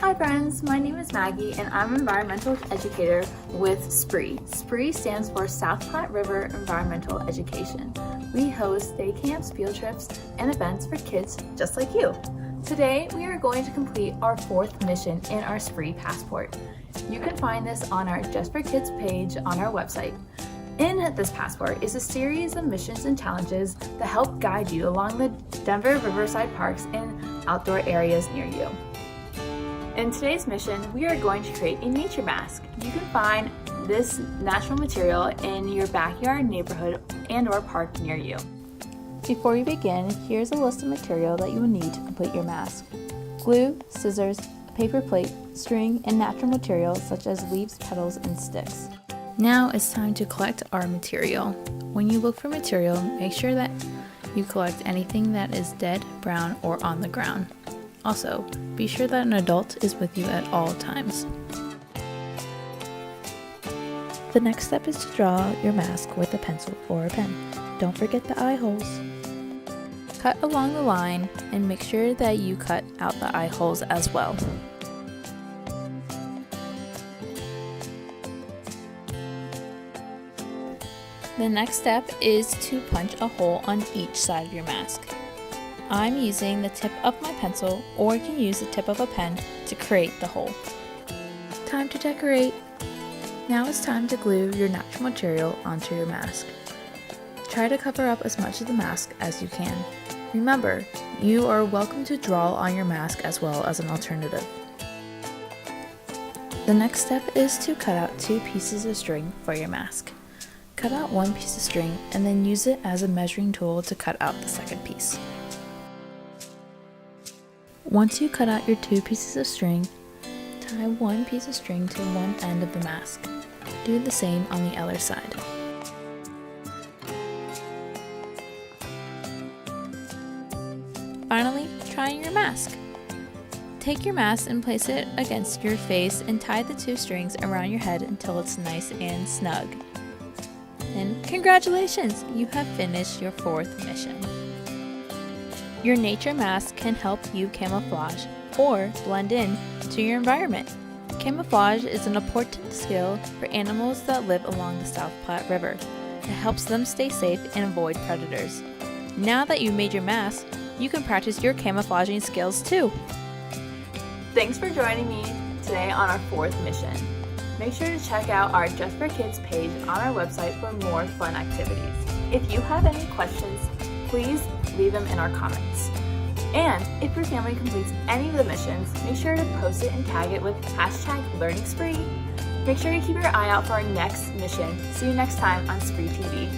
Hi friends, my name is Maggie and I'm an environmental educator with SPRE. SPRE stands for South Platte River Environmental Education. We host day camps, field trips, and events for kids just like you. Today we are going to complete our 4th mission in our SPRE passport. You can find this on our Just for Kids page on our website. In this passport is a series of missions and challenges that help guide you along the Denver Riverside parks and outdoor areas near you. In today's mission, we are going to create a nature mask. You can find this natural material in your backyard, neighborhood, and/or park near you. Before we begin, here's a list of material that you will need to complete your mask. Glue, scissors, a paper plate, string, and natural materials such as leaves, petals, and sticks. Now it's time to collect our material. When you look for material, make sure that you collect anything that is dead, brown, or on the ground. Also, be sure that an adult is with you at all times. The next step is to draw your mask with a pencil or a pen. Don't forget the eye holes. Cut along the line and make sure that you cut out the eye holes as well. The next step is to punch a hole on each side of your mask. I'm using the tip of my pencil, or you can use the tip of a pen to create the hole. Time to decorate! Now it's time to glue your natural material onto your mask. Try to cover up as much of the mask as you can. Remember, you are welcome to draw on your mask as well as an alternative. The next step is to cut out 2 pieces of string for your mask. Cut out 1 piece of string and then use it as a measuring tool to cut out the second piece. Once you cut out your 2 pieces of string, tie 1 piece of string to one end of the mask. Do the same on the other side. Finally, try on your mask. Take your mask and place it against your face and tie the 2 strings around your head until it's nice and snug. And congratulations! You have finished your 4th mission. Your nature mask can help you camouflage or blend in to your environment. Camouflage is an important skill for animals that live along the South Platte River. It helps them stay safe and avoid predators. Now that you've made your mask, you can practice your camouflaging skills too. Thanks for joining me today on our 4th mission. Make sure to check out our Just for Kids page on our website for more fun activities. If you have any questions, please leave them in our comments. And if your family completes any of the missions, make sure to post it and tag it with #LearningSpree. Make sure to keep your eye out for our next mission. See you next time on Spree TV.